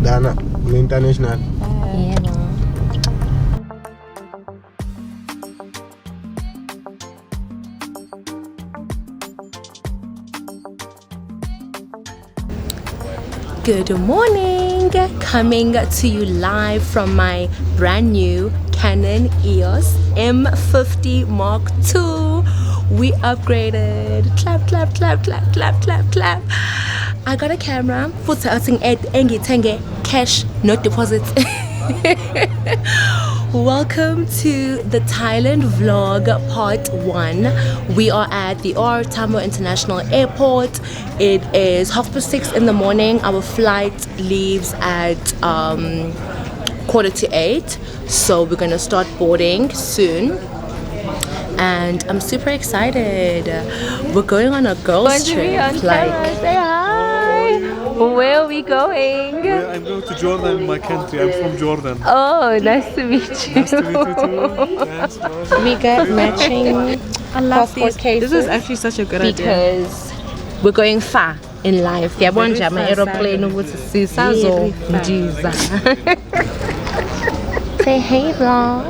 Dana, international. Yeah. Good morning! Coming to you live from my brand new Canon EOS M50 Mark II. We upgraded. Clap, clap, clap, clap, clap, clap, clap. I got a camera. Futhi engithenge cash, no deposits. Welcome to the Thailand vlog part 1. We are at the Tambo International Airport. It is 6:30 in the morning. Our flight leaves at 7:45. So we're gonna start boarding soon. And I'm super excited. We're going on a girls trip. Say hi. Where are we going? Yeah, I'm going to Jordan, my country. I'm from Jordan. Oh, nice to meet you. Nice to meet you too. Thanks, bro. We got matching passport cases. This is actually such a good idea. Because we're going far in life. Yabonja ama aeroplane ukuthi sisazojiza. Say hey vlog.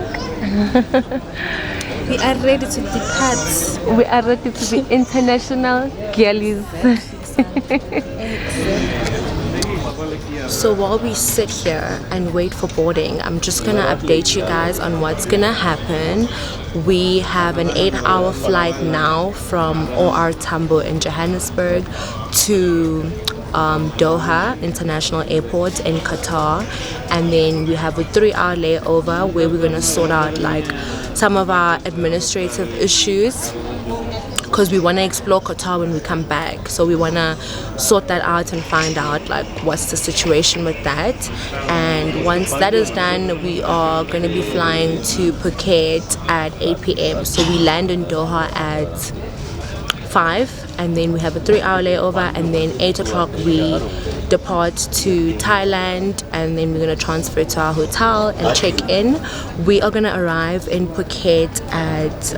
We are ready to depart. We are ready to be international girlies. So while we sit here and wait for boarding, I'm just gonna update you guys on what's gonna happen. We have an 8-hour flight now from OR Tambo in Johannesburg to Doha International Airport in Qatar, and then we have a 3-hour layover where we're gonna sort out like some of our administrative issues, because we want to explore Qatar when we come back. So we want to sort that out and find out like what's the situation with that. And once that is done, we are going to be flying to Phuket at 8 p.m. So we land in Doha at 5, and then we have a 3-hour layover, and then 8 o'clock we depart to Thailand, and then we're going to transfer to our hotel and check in. We are going to arrive in Phuket at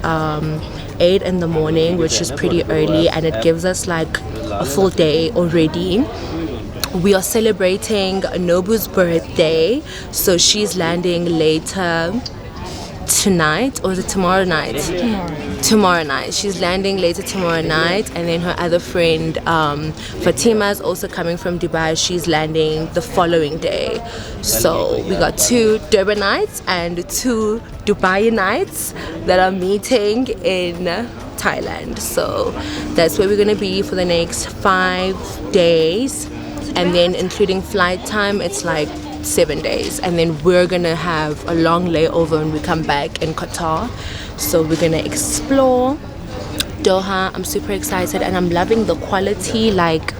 8 in the morning, which is pretty early, and it gives us like a full day already. We are celebrating Nobu's birthday, so she's landing later tonight, or is it tomorrow night? Tomorrow night. She's landing later tomorrow night, and then her other friend Fatima is also coming from Dubai. She's landing the following day. So we got 2 Durban nights and 2 Dubai nights that are meeting in Thailand. So that's where we're gonna be for the next 5 days, and then including flight time, it's like 7 days, and then we're gonna have a long layover when we come back in Qatar. So we're gonna explore Doha. I'm super excited, and I'm loving the quality. Like,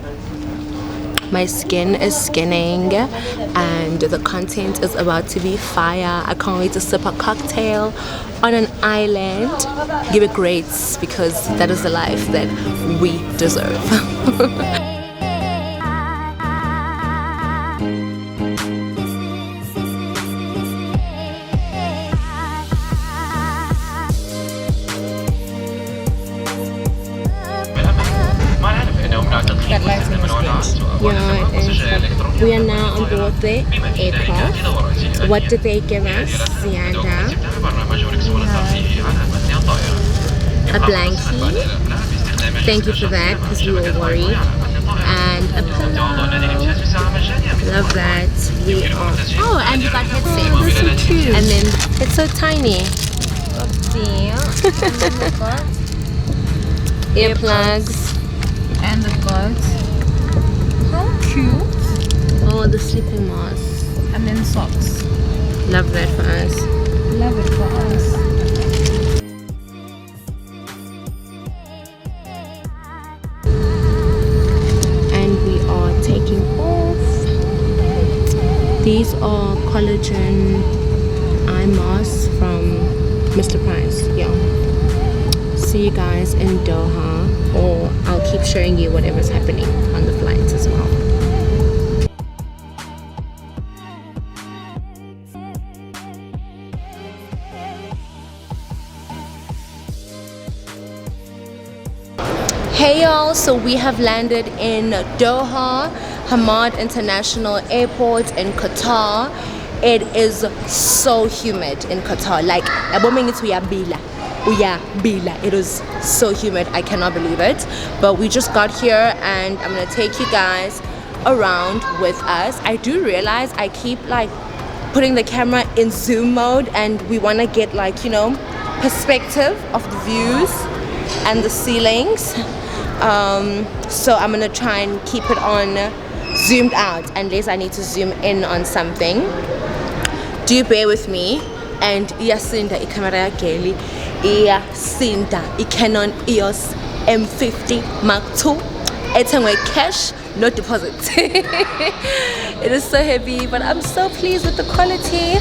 my skin is skinning, and the content is about to be fire. I can't wait to sip a cocktail on an island, give it grades, because that is the life that we deserve. Yeah, it is. We are now on board the aircraft. What did they give us, Zianda? A blankie. Thank you for that, because we were worried. And a pillow. Love that. We are. Oh, and we got headsets. Oh, that's so cute. And then it's so tiny. Earplugs. And the gloves. How cute. Oh, the sleeping mask. And then socks. Love that for us. Love it for us. And we are taking off. These are collagen eye masks from Mr. Price. Yeah. See you guys in Doha, or I'll keep showing you whatever's happening on the flights as well. Hey Hey y'all, so we have landed in Doha, Hamad International Airport in Qatar. It is so humid in Qatar. Like, it is so humid. I cannot believe it. But we just got here and I'm gonna take you guys around with us. I do realize I keep like putting the camera in zoom mode and we wanna get like, you know, perspective of the views and the ceilings. So I'm gonna try and keep it on zoomed out unless I need to zoom in on something. Do bear with me. And iyasinda camera yakeli, iyasinda Canon EOS M50 Mark II. Ethengwe cash, no deposit. It is so heavy, but I'm so pleased with the quality.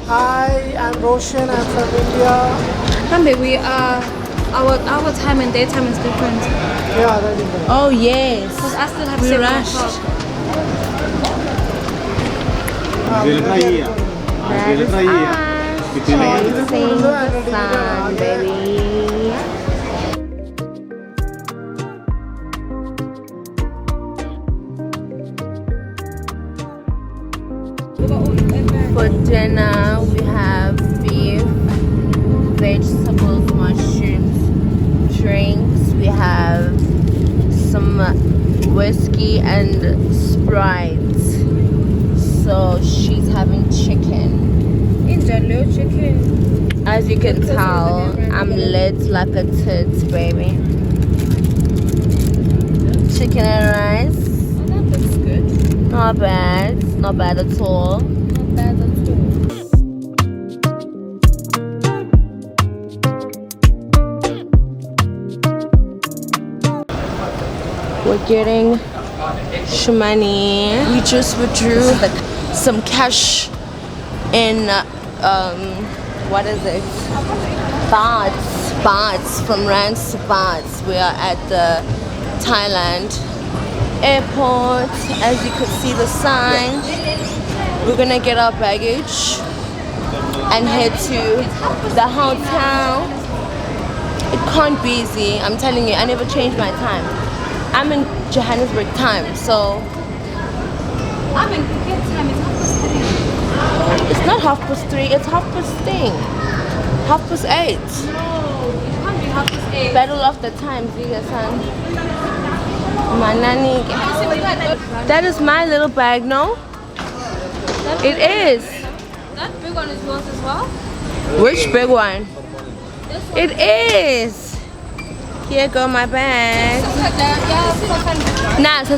Hi, I'm Roshan. I'm from India. Remember, we are our time and daytime is different. Yeah, that is right. Oh yes, Because I still have we 7 rushed. o'clock. That is us chasing the sun, baby. For dinner, we have beef, vegetables, mushrooms, drinks. We have some whiskey and Sprite. So she's having chicken. Chicken. As you can tell, I'm lit like a tit, baby. Chicken and rice. Oh, that looks good. Not bad. Not bad at all. Not bad at all. We're getting shmoney. We just withdrew some cash in what is it? Bahts from rands to bahts. We are at the Thailand airport. As you can see the sign, we're gonna get our baggage and head to the hotel. It can't be easy. I'm telling you, I never change my time. I'm in Johannesburg time, so I'm in Phuket time. It's 3:30. it's not 3:30, it's 8:30. 8:30. No, it can't be 8:30. Battle of the times, son. Manani. That is my little bag, no? It is. That big one is yours as well? Which big one? This one? It is. Here go my bag. Nah, it's a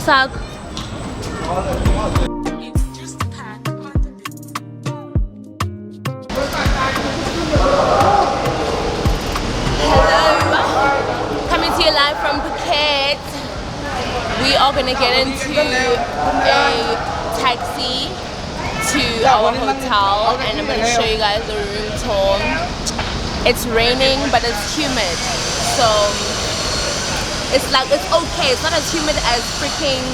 Coming to you live from Phuket. We are gonna get into a taxi to our hotel and I'm gonna show you guys the room tour. It's raining but it's humid, so it's like it's okay. It's not as humid as freaking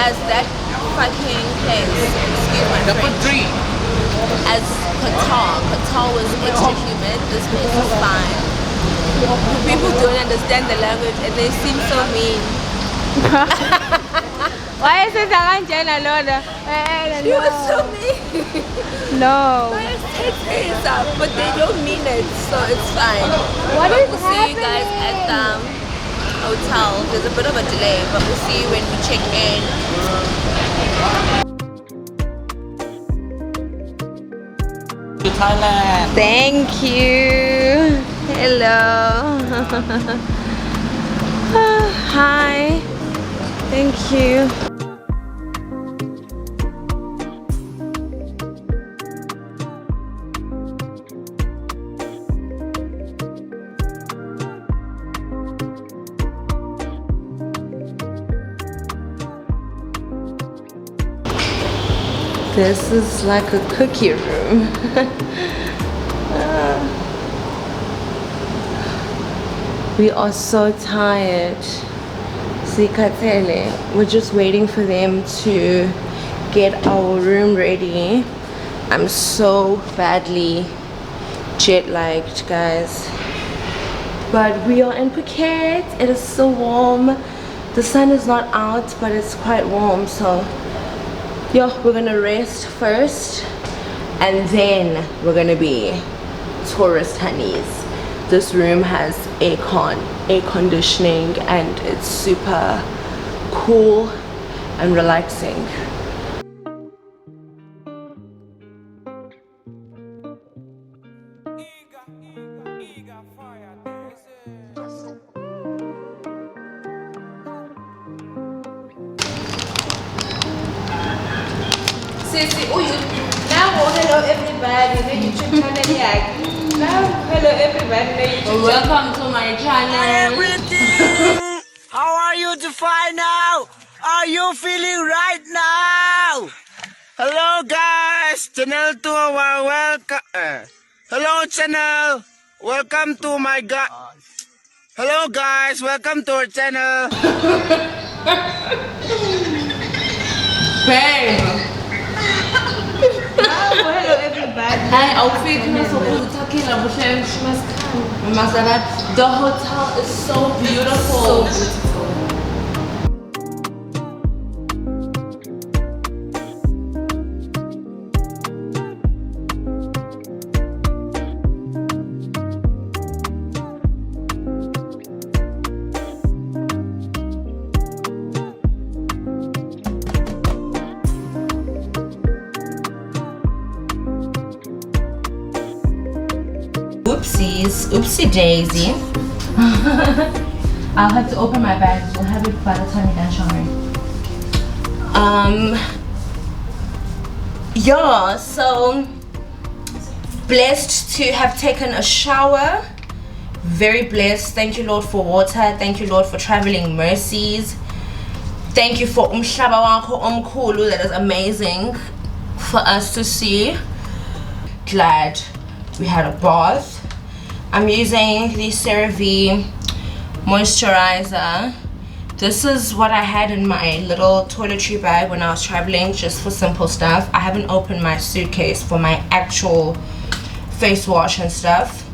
as that fucking place. Excuse my French. As Qatar was extra humid. This place is fine. People don't understand the language and they seem so mean. Why is it that You are so mean. No. But they don't mean it, so it's fine. What is We'll see you guys at the hotel. There's a bit of a delay, but we'll see you when we check in. Thailand. Thank you. Hello. Hi. Thank you. This is like a cookie room. We are so tired. Sikatele. We're just waiting for them to get our room ready. I'm so badly jet lagged, guys. But we are in Phuket. It is so warm. The sun is not out, but it's quite warm. So yeah, we're gonna rest first and then we're gonna be tourist honeys. This room has air conditioning and it's super cool and relaxing. Now hello everybody, the YouTube channel Now hello everybody, the YouTube Welcome to my channel. Everything. How are you to find out? Are you feeling right now? Hello guys, channel 2 welcome. Hello channel, welcome to my god. Hello guys, welcome to our channel. Babe. hello everybody. Hi, outfit is so talking about she must come. Masala, the hotel is so beautiful. So beautiful. Oopsie daisy. I'll have to open my bag. We'll have it by the time you're done showering. Yeah, so blessed to have taken a shower. Very blessed. Thank you, Lord, for water. Thank you, Lord, for traveling mercies. Thank you for umhlaba wakho omkhulu. That is amazing for us to see. Glad we had a bath. I'm using the CeraVe moisturizer. This is what I had in my little toiletry bag when I was traveling, just for simple stuff. I haven't opened my suitcase for my actual face wash and stuff,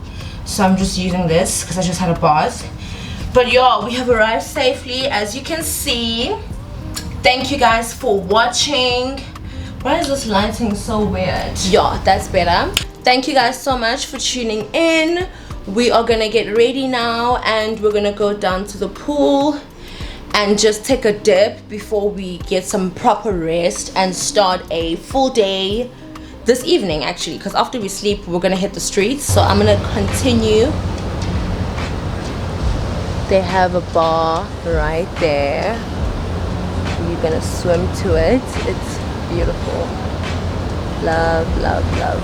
so I'm just using this because I just had a bath. But yeah, we have arrived safely, as you can see. Thank you guys for watching. Why is this lighting so weird? Yeah, that's better. Thank you guys so much for tuning in. We are gonna get ready now and we're gonna go down to the pool and just take a dip before we get some proper rest and start a full day this evening, actually, because after we sleep we're gonna hit the streets. So I'm gonna continue. They have a bar right there. You're gonna swim to it. It's beautiful. Love, love, love.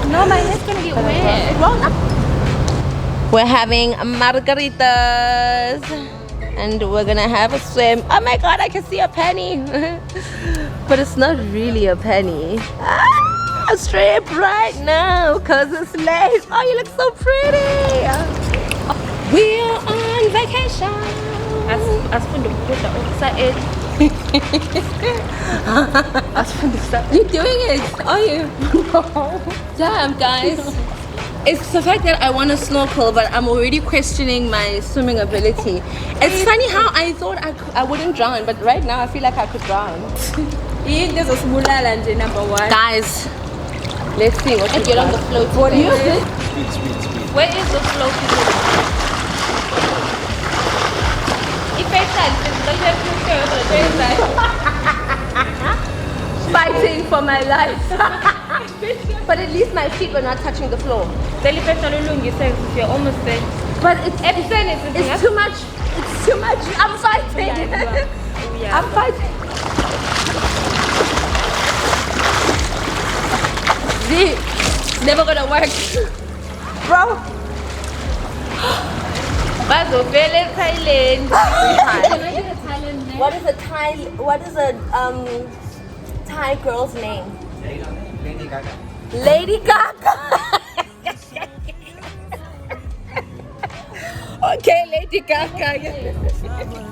No, my head's gonna get wet. We're having margaritas and we're gonna have a swim. Oh my god, I can see a penny. But it's not really a penny. Ah, strip right now because it's late. Oh, you look so pretty. We're on vacation. As for the outside. You're doing it, are you? No. Damn, guys. It's the fact that I want to snorkel, but I'm already questioning my swimming ability. It's funny how I thought I wouldn't drown, but right now I feel like I could drown. There's a small island number 1. Guys, let's see what you get on the float. What is it? Where is the float? Fighting for my life. But at least my feet were not touching the floor. You're almost there. But it's too much. It's too much. I'm fighting. I'm fighting. See, it's never gonna work. Bro. Thailand. Thai? What is a Thai girl's name? Lady Gaga. Lady Gaga. Okay, Lady Gaga.